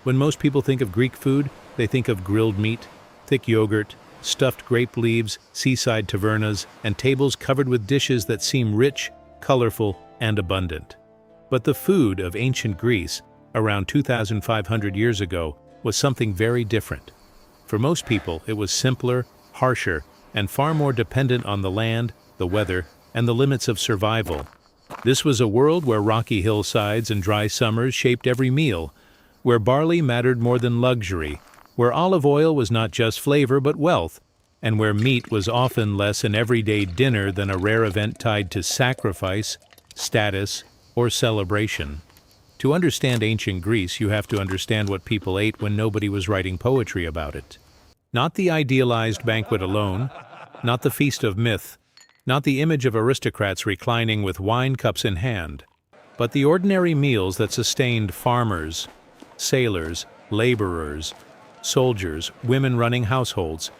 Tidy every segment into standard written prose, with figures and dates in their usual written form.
When most people think of Greek food, they think of grilled meat, thick yogurt, stuffed grape leaves, seaside tavernas, and tables covered with dishes that seem rich, colorful, and abundant. But the food of ancient Greece, around 2,500 years ago, was something very different. For most people, it was simpler, harsher, and far more dependent on the land, the weather, and the limits of survival. This was a world where rocky hillsides and dry summers shaped every meal, where barley mattered more than luxury, where olive oil was not just flavor but wealth, and where meat was often less an everyday dinner than a rare event tied to sacrifice, status, or celebration. To understand ancient Greece, you have to understand what people ate when nobody was writing poetry about it. Not the idealized banquet alone, not the feast of myth, not the image of aristocrats reclining with wine cups in hand, but the ordinary meals that sustained farmers, sailors, laborers, soldiers, women running households,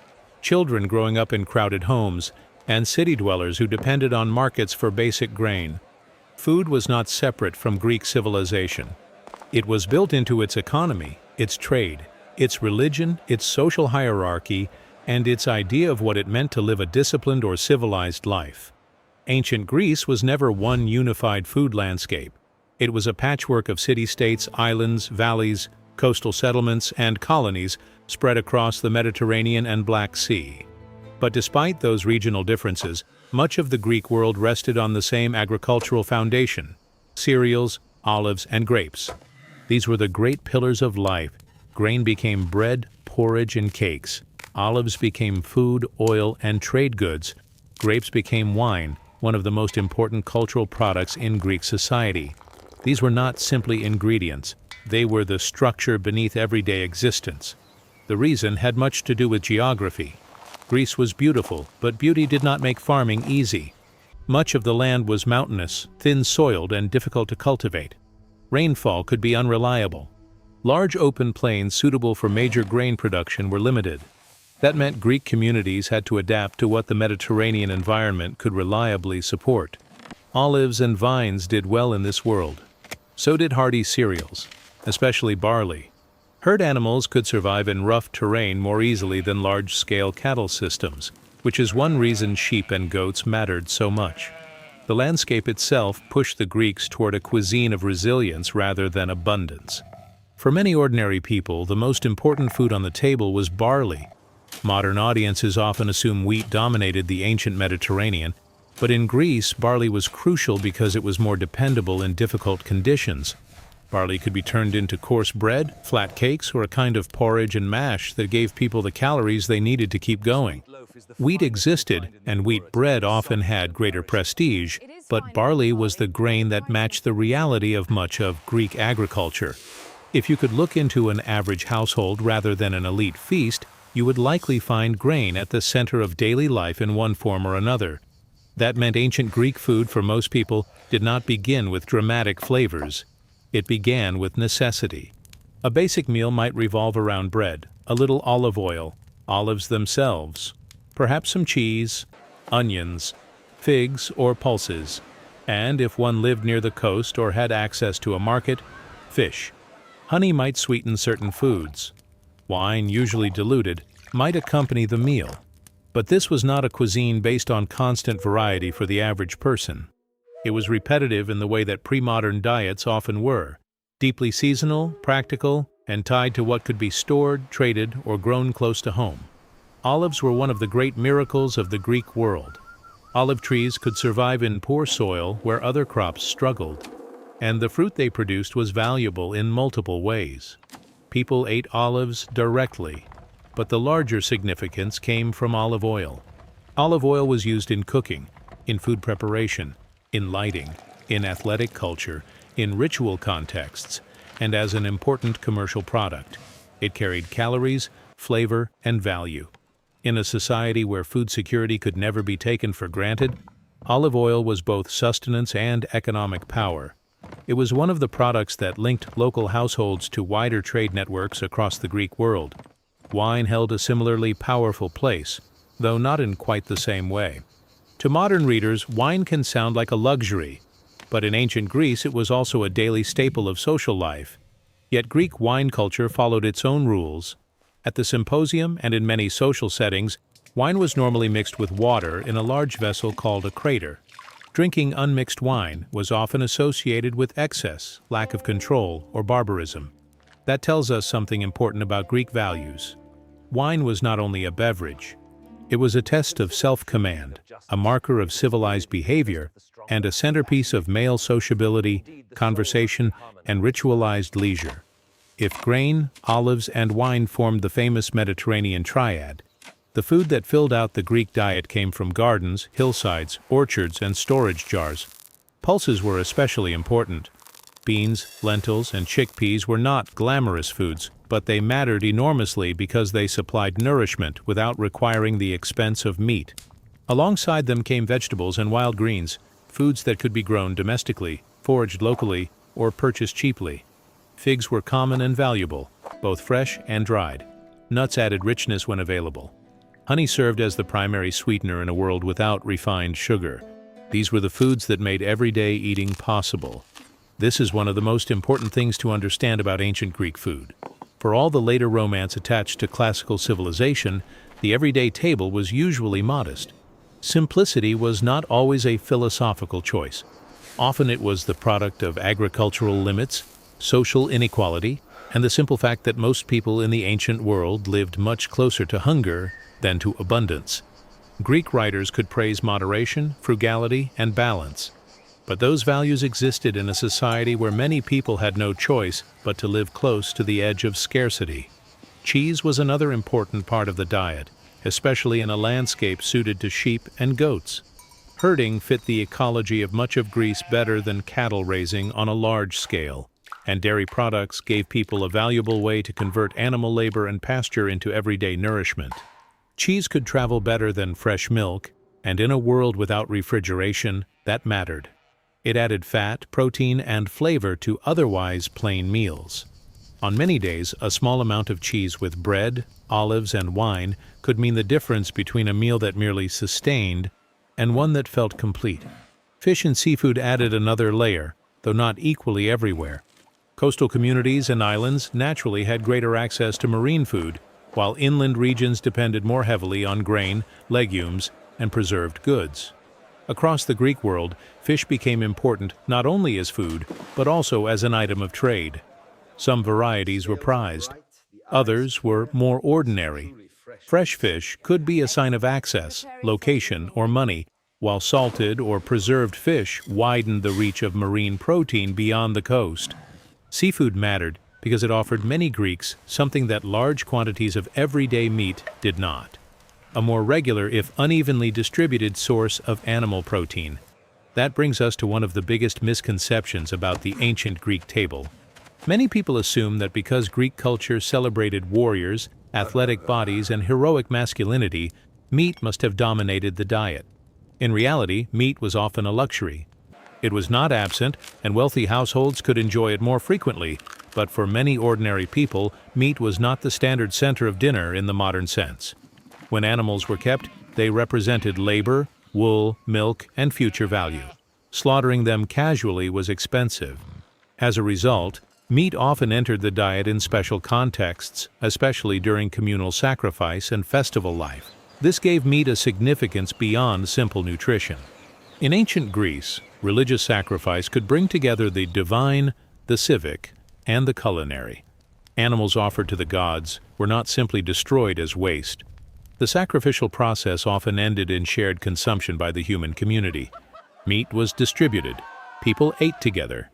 children growing up in crowded homes, and city dwellers who depended on markets for basic grain. Food was not separate from Greek civilization. It was built into its economy, its trade, its religion, its social hierarchy, and its idea of what it meant to live a disciplined or civilized life. Ancient Greece was never one unified food landscape. It was a patchwork of city-states, islands, valleys, coastal settlements, and colonies spread across the Mediterranean and Black Sea. But despite those regional differences, much of the Greek world rested on the same agricultural foundation: cereals, olives, and grapes. These were the great pillars of life. Grain became bread, porridge, and cakes. Olives became food, oil, and trade goods. Grapes became wine, one of the most important cultural products in Greek society. These were not simply ingredients. They were the structure beneath everyday existence. The reason had much to do with geography. Greece was beautiful, but beauty did not make farming easy. Much of the land was mountainous, thin-soiled, and difficult to cultivate. Rainfall could be unreliable. Large open plains suitable for major grain production were limited. That meant Greek communities had to adapt to what the Mediterranean environment could reliably support. Olives and vines did well in this world. So did hardy cereals, especially barley. Herd animals could survive in rough terrain more easily than large-scale cattle systems, which is one reason sheep and goats mattered so much. The landscape itself pushed the Greeks toward a cuisine of resilience rather than abundance. For many ordinary people, the most important food on the table was barley. Modern audiences often assume wheat dominated the ancient Mediterranean, but in Greece, barley was crucial because it was more dependable in difficult conditions. Barley could be turned into coarse bread, flat cakes, or a kind of porridge and mash that gave people the calories they needed to keep going. Wheat existed, and wheat bread often had greater prestige, but barley was the grain that matched the reality of much of Greek agriculture. If you could look into an average household rather than an elite feast, you would likely find grain at the center of daily life in one form or another. That meant ancient Greek food for most people did not begin with dramatic flavors. It began with necessity. A basic meal might revolve around bread, a little olive oil, olives themselves, perhaps some cheese, onions, figs, or pulses, and if one lived near the coast or had access to a market, fish. Honey might sweeten certain foods. Wine, usually diluted, might accompany the meal. But this was not a cuisine based on constant variety for the average person. It was repetitive in the way that pre-modern diets often were, deeply seasonal, practical, and tied to what could be stored, traded, or grown close to home. Olives were one of the great miracles of the Greek world. Olive trees could survive in poor soil where other crops struggled, and the fruit they produced was valuable in multiple ways. People ate olives directly, but the larger significance came from olive oil. Olive oil was used in cooking, in food preparation, in lighting, in athletic culture, in ritual contexts, and as an important commercial product. It carried calories, flavor, and value. In a society where food security could never be taken for granted, olive oil was both sustenance and economic power. It was one of the products that linked local households to wider trade networks across the Greek world. Wine held a similarly powerful place, though not in quite the same way. To modern readers, wine can sound like a luxury, but in ancient Greece it was also a daily staple of social life. Yet Greek wine culture followed its own rules. At the symposium and in many social settings, wine was normally mixed with water in a large vessel called a crater. Drinking unmixed wine was often associated with excess, lack of control, or barbarism. That tells us something important about Greek values. Wine was not only a beverage. It was a test of self-command, a marker of civilized behavior, and a centerpiece of male sociability, conversation, and ritualized leisure. If grain, olives, and wine formed the famous Mediterranean triad, the food that filled out the Greek diet came from gardens, hillsides, orchards, and storage jars. Pulses were especially important. Beans, lentils, and chickpeas were not glamorous foods, but they mattered enormously because they supplied nourishment without requiring the expense of meat. Alongside them came vegetables and wild greens, foods that could be grown domestically, foraged locally, or purchased cheaply. Figs were common and valuable, both fresh and dried. Nuts added richness when available. Honey served as the primary sweetener in a world without refined sugar. These were the foods that made everyday eating possible. This is one of the most important things to understand about ancient Greek food. For all the later romance attached to classical civilization, the everyday table was usually modest. Simplicity was not always a philosophical choice. Often it was the product of agricultural limits, social inequality, and the simple fact that most people in the ancient world lived much closer to hunger than to abundance. Greek writers could praise moderation, frugality, and balance. But those values existed in a society where many people had no choice but to live close to the edge of scarcity. Cheese was another important part of the diet, especially in a landscape suited to sheep and goats. Herding fit the ecology of much of Greece better than cattle raising on a large scale, and dairy products gave people a valuable way to convert animal labor and pasture into everyday nourishment. Cheese could travel better than fresh milk, and in a world without refrigeration, that mattered. It added fat, protein, and flavor to otherwise plain meals. On many days, a small amount of cheese with bread, olives, and wine could mean the difference between a meal that merely sustained and one that felt complete. Fish and seafood added another layer, though not equally everywhere. Coastal communities and islands naturally had greater access to marine food, while inland regions depended more heavily on grain, legumes, and preserved goods. Across the Greek world, fish became important not only as food, but also as an item of trade. Some varieties were prized. Others were more ordinary. Fresh fish could be a sign of access, location, or money, while salted or preserved fish widened the reach of marine protein beyond the coast. Seafood mattered because it offered many Greeks something that large quantities of everyday meat did not: a more regular, if unevenly distributed, source of animal protein. That brings us to one of the biggest misconceptions about the ancient Greek table. Many people assume that because Greek culture celebrated warriors, athletic bodies, and heroic masculinity, meat must have dominated the diet. In reality, meat was often a luxury. It was not absent, and wealthy households could enjoy it more frequently, but for many ordinary people, meat was not the standard center of dinner in the modern sense. When animals were kept, they represented labor, wool, milk, and future value. Slaughtering them casually was expensive. As a result, meat often entered the diet in special contexts, especially during communal sacrifice and festival life. This gave meat a significance beyond simple nutrition. In ancient Greece, religious sacrifice could bring together the divine, the civic, and the culinary. Animals offered to the gods were not simply destroyed as waste. The sacrificial process often ended in shared consumption by the human community. Meat was distributed. People ate together.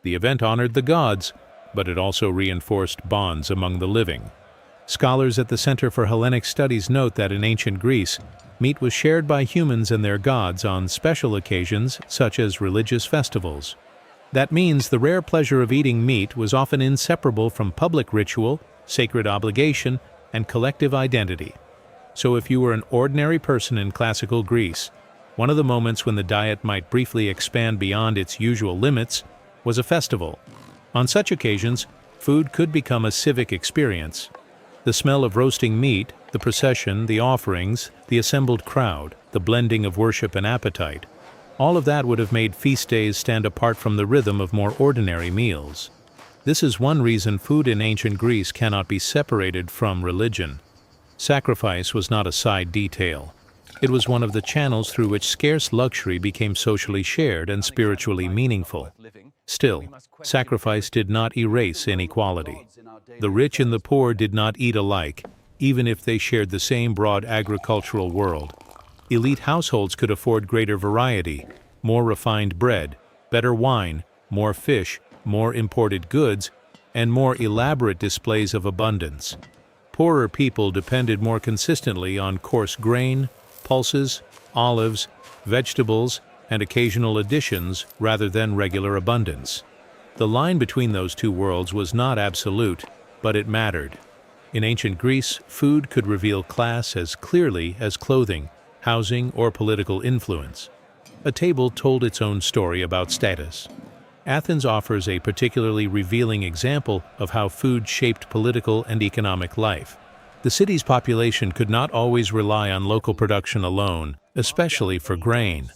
The event honored the gods, but it also reinforced bonds among the living. Scholars at the Center for Hellenic Studies note that in ancient Greece, meat was shared by humans and their gods on special occasions such as religious festivals. That means the rare pleasure of eating meat was often inseparable from public ritual, sacred obligation, and collective identity. So if you were an ordinary person in classical Greece, one of the moments when the diet might briefly expand beyond its usual limits was a festival. On such occasions, food could become a civic experience. The smell of roasting meat, the procession, the offerings, the assembled crowd, the blending of worship and appetite, all of that would have made feast days stand apart from the rhythm of more ordinary meals. This is one reason food in ancient Greece cannot be separated from religion. Sacrifice was not a side detail. It was one of the channels through which scarce luxury became socially shared and spiritually meaningful. Still, sacrifice did not erase inequality. The rich and the poor did not eat alike, even if they shared the same broad agricultural world. Elite households could afford greater variety, more refined bread, better wine, more fish, more imported goods, and more elaborate displays of abundance. Poorer people depended more consistently on coarse grain, pulses, olives, vegetables, and occasional additions rather than regular abundance. The line between those two worlds was not absolute, but it mattered. In ancient Greece, food could reveal class as clearly as clothing, housing, or political influence. A table told its own story about status. Athens offers a particularly revealing example of how food shaped political and economic life. The city's population could not always rely on local production alone, especially for grain.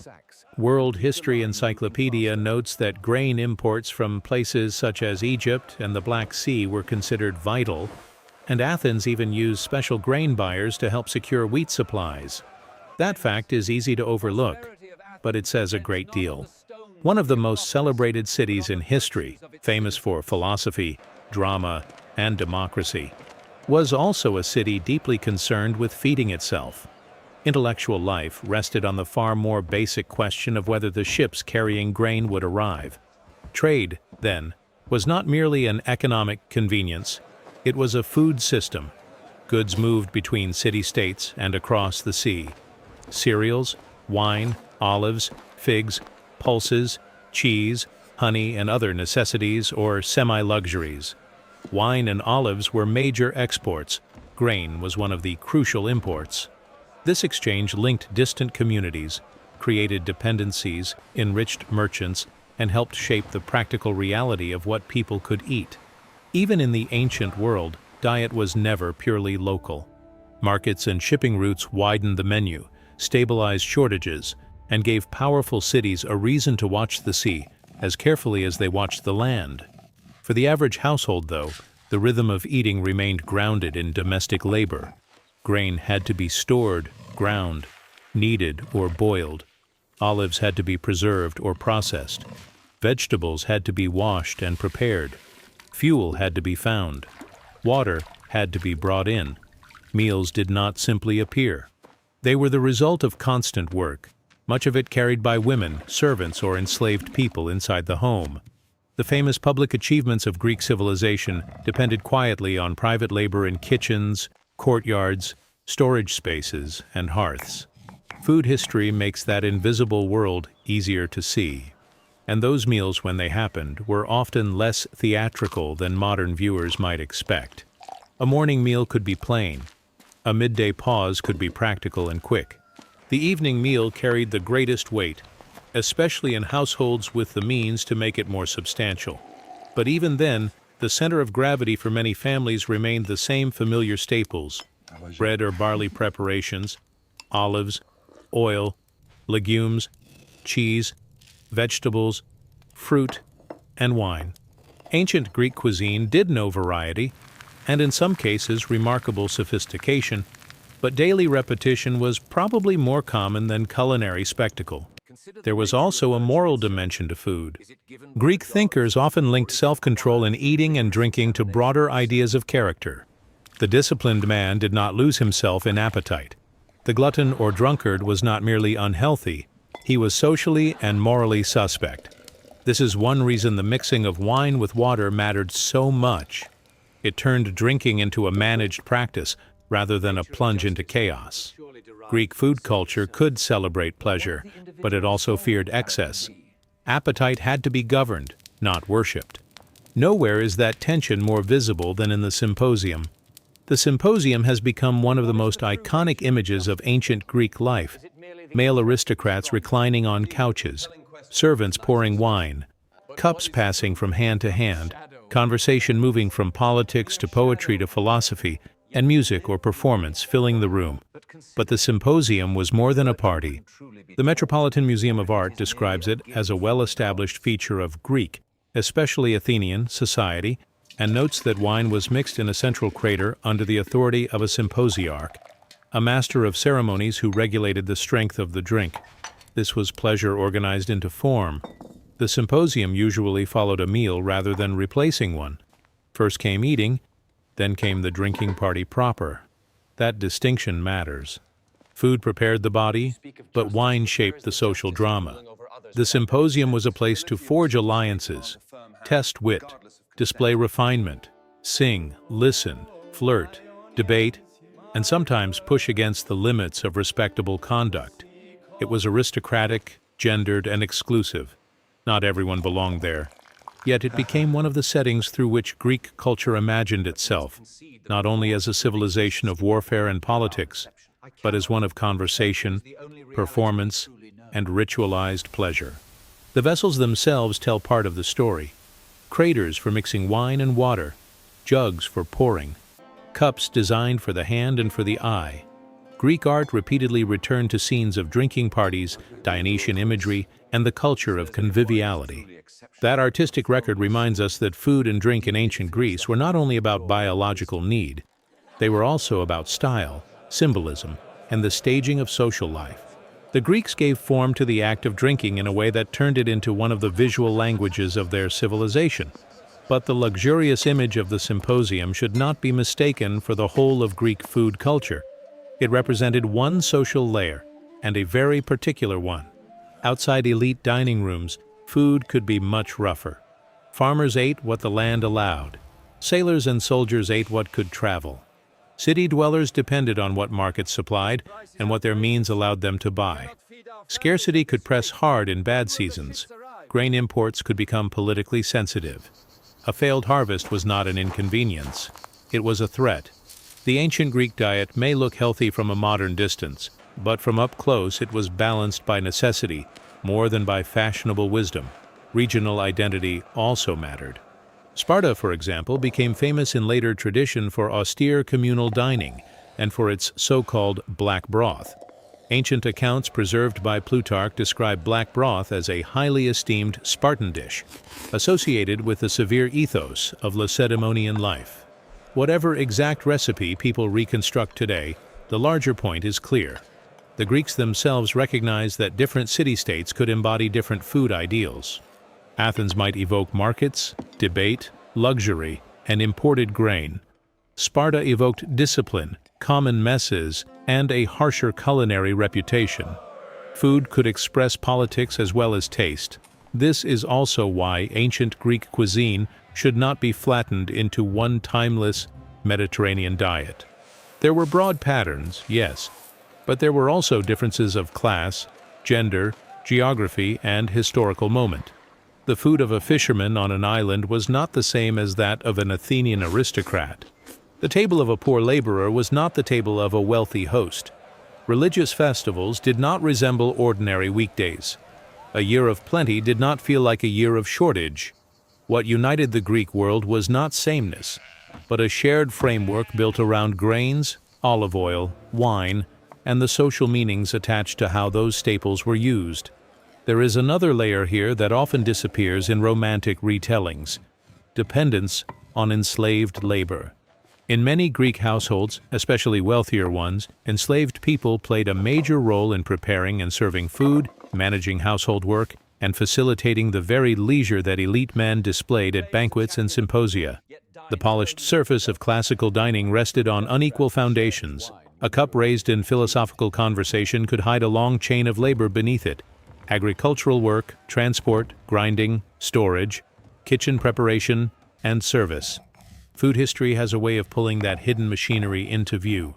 World History Encyclopedia notes that grain imports from places such as Egypt and the Black Sea were considered vital, and Athens even used special grain buyers to help secure wheat supplies. That fact is easy to overlook, but it says a great deal. One of the most celebrated cities in history, famous for philosophy, drama, and democracy, was also a city deeply concerned with feeding itself. Intellectual life rested on the far more basic question of whether the ships carrying grain would arrive. Trade, then, was not merely an economic convenience, it was a food system. Goods moved between city-states and across the sea. Cereals, wine, olives, figs, pulses, cheese, honey, and other necessities or semi-luxuries. Wine and olives were major exports. Grain was one of the crucial imports. This exchange linked distant communities, created dependencies, enriched merchants, and helped shape the practical reality of what people could eat. Even in the ancient world, diet was never purely local. Markets and shipping routes widened the menu, stabilized shortages, and gave powerful cities a reason to watch the sea as carefully as they watched the land. For the average household, though, the rhythm of eating remained grounded in domestic labor. Grain had to be stored, ground, kneaded, or boiled. Olives had to be preserved or processed. Vegetables had to be washed and prepared. Fuel had to be found. Water had to be brought in. Meals did not simply appear. They were the result of constant work, much of it carried by women, servants, or enslaved people inside the home. The famous public achievements of Greek civilization depended quietly on private labor in kitchens, courtyards, storage spaces, and hearths. Food history makes that invisible world easier to see. And those meals, when they happened, were often less theatrical than modern viewers might expect. A morning meal could be plain. A midday pause could be practical and quick. The evening meal carried the greatest weight, especially in households with the means to make it more substantial. But even then, the center of gravity for many families remained the same familiar staples: bread or barley preparations, olives, oil, legumes, cheese, vegetables, fruit, and wine. Ancient Greek cuisine did know variety, and in some cases remarkable sophistication, but daily repetition was probably more common than culinary spectacle. There was also a moral dimension to food. Greek thinkers often linked self-control in eating and drinking to broader ideas of character. The disciplined man did not lose himself in appetite. The glutton or drunkard was not merely unhealthy, he was socially and morally suspect. This is one reason the mixing of wine with water mattered so much. It turned drinking into a managed practice rather than a plunge into chaos. Greek food culture could celebrate pleasure, but it also feared excess. Appetite had to be governed, not worshipped. Nowhere is that tension more visible than in the symposium. The symposium has become one of the most iconic images of ancient Greek life. Male aristocrats reclining on couches, servants pouring wine, cups passing from hand to hand, conversation moving from politics to poetry to philosophy, and music or performance filling the room. But the symposium was more than a party. The Metropolitan Museum of Art describes it as a well-established feature of Greek, especially Athenian, society, and notes that wine was mixed in a central crater under the authority of a symposiarch, a master of ceremonies who regulated the strength of the drink. This was pleasure organized into form. The symposium usually followed a meal rather than replacing one. First came eating, then came the drinking party proper. That distinction matters. Food prepared the body, but wine shaped the social drama. The symposium was a place to forge alliances, test wit, display refinement, sing, listen, flirt, debate, and sometimes push against the limits of respectable conduct. It was aristocratic, gendered, and exclusive. Not everyone belonged there. Yet it became one of the settings through which Greek culture imagined itself, not only as a civilization of warfare and politics, but as one of conversation, performance, and ritualized pleasure. The vessels themselves tell part of the story. Craters for mixing wine and water, jugs for pouring, cups designed for the hand and for the eye. Greek art repeatedly returned to scenes of drinking parties, Dionysian imagery, and the culture of conviviality. That artistic record reminds us that food and drink in ancient Greece were not only about biological need, they were also about style, symbolism, and the staging of social life. The Greeks gave form to the act of drinking in a way that turned it into one of the visual languages of their civilization. But the luxurious image of the symposium should not be mistaken for the whole of Greek food culture. It represented one social layer, and a very particular one. Outside elite dining rooms, food could be much rougher. Farmers ate what the land allowed. Sailors and soldiers ate what could travel. City dwellers depended on what markets supplied and what their means allowed them to buy. Scarcity could press hard in bad seasons. Grain imports could become politically sensitive. A failed harvest was not an inconvenience. It was a threat. The ancient Greek diet may look healthy from a modern distance, but from up close it was balanced by necessity more than by fashionable wisdom. Regional identity also mattered. Sparta, for example, became famous in later tradition for austere communal dining and for its so-called black broth. Ancient accounts preserved by Plutarch describe black broth as a highly esteemed Spartan dish, associated with the severe ethos of Lacedaemonian life. Whatever exact recipe people reconstruct today, the larger point is clear. The Greeks themselves recognized that different city-states could embody different food ideals. Athens might evoke markets, debate, luxury, and imported grain. Sparta evoked discipline, common messes, and a harsher culinary reputation. Food could express politics as well as taste. This is also why ancient Greek cuisine should not be flattened into one timeless Mediterranean diet. There were broad patterns, yes, but there were also differences of class, gender, geography, and historical moment. The food of a fisherman on an island was not the same as that of an Athenian aristocrat. The table of a poor laborer was not the table of a wealthy host. Religious festivals did not resemble ordinary weekdays. A year of plenty did not feel like a year of shortage. What united the Greek world was not sameness, but a shared framework built around grains, olive oil, wine, and the social meanings attached to how those staples were used. There is another layer here that often disappears in romantic retellings: dependence on enslaved labor. In many Greek households, especially wealthier ones, enslaved people played a major role in preparing and serving food, managing household work, and facilitating the very leisure that elite men displayed at banquets and symposia. The polished surface of classical dining rested on unequal foundations. A cup raised in philosophical conversation could hide a long chain of labor beneath it: agricultural work, transport, grinding, storage, kitchen preparation, and service. Food history has a way of pulling that hidden machinery into view.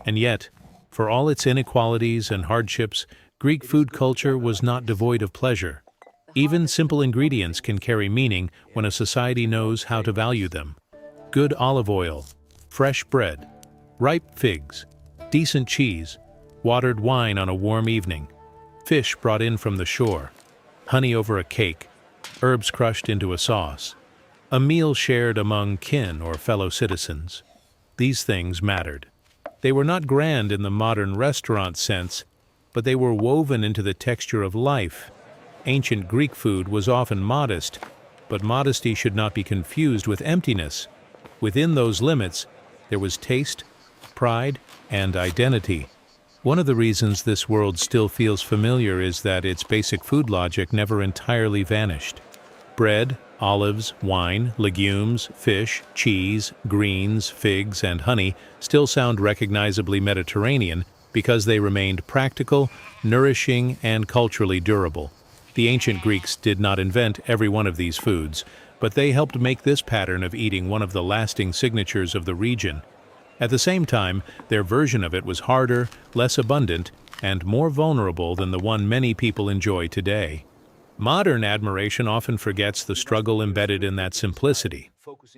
And yet, for all its inequalities and hardships, Greek food culture was not devoid of pleasure. Even simple ingredients can carry meaning when a society knows how to value them. Good olive oil, fresh bread, ripe figs, decent cheese, watered wine on a warm evening, fish brought in from the shore, honey over a cake, herbs crushed into a sauce, a meal shared among kin or fellow citizens. These things mattered. They were not grand in the modern restaurant sense, but they were woven into the texture of life. Ancient Greek food was often modest, but modesty should not be confused with emptiness. Within those limits, there was taste, pride, and identity. One of the reasons this world still feels familiar is that its basic food logic never entirely vanished. Bread, olives, wine, legumes, fish, cheese, greens, figs, and honey still sound recognizably Mediterranean because they remained practical, nourishing, and culturally durable. The ancient Greeks did not invent every one of these foods, but they helped make this pattern of eating one of the lasting signatures of the region. At the same time, their version of it was harder, less abundant, and more vulnerable than the one many people enjoy today. Modern admiration often forgets the struggle embedded in that simplicity.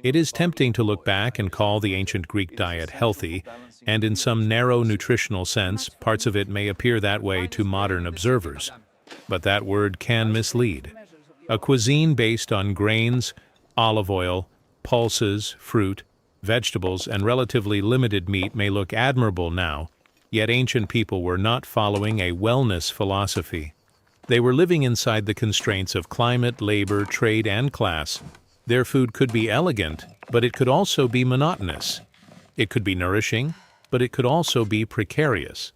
It is tempting to look back and call the ancient Greek diet healthy, and in some narrow nutritional sense, parts of it may appear that way to modern observers. But that word can mislead. A cuisine based on grains, olive oil, pulses, fruit, vegetables, and relatively limited meat may look admirable now, yet ancient people were not following a wellness philosophy. They were living inside the constraints of climate, labor, trade, and class. Their food could be elegant, but it could also be monotonous. It could be nourishing, but it could also be precarious.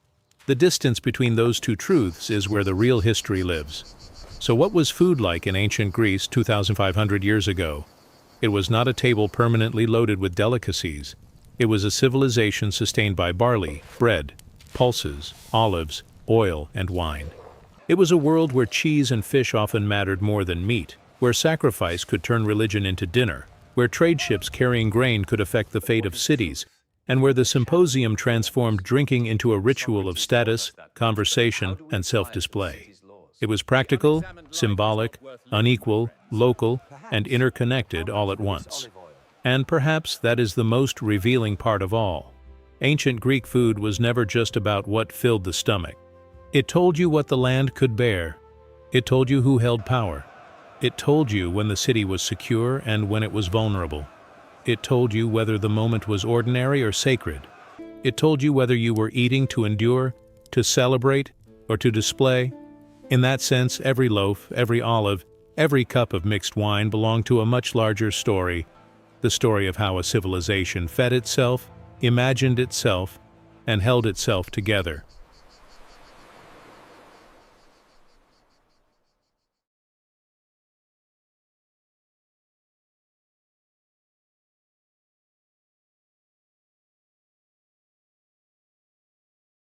The distance between those two truths is where the real history lives. So what was food like in ancient Greece 2,500 years ago? It was not a table permanently loaded with delicacies. It was a civilization sustained by barley, bread, pulses, olives, oil, and wine. It was a world where cheese and fish often mattered more than meat, where sacrifice could turn religion into dinner, where trade ships carrying grain could affect the fate of cities, and where the symposium transformed drinking into a ritual of status, conversation, and self-display. It was practical, symbolic, unequal, local, and interconnected all at once. And perhaps that is the most revealing part of all. Ancient Greek food was never just about what filled the stomach. It told you what the land could bear. It told you who held power. It told you when the city was secure and when it was vulnerable. It told you whether the moment was ordinary or sacred. It told you whether you were eating to endure, to celebrate, or to display. In that sense, every loaf, every olive, every cup of mixed wine belonged to a much larger story, the story of how a civilization fed itself, imagined itself, and held itself together.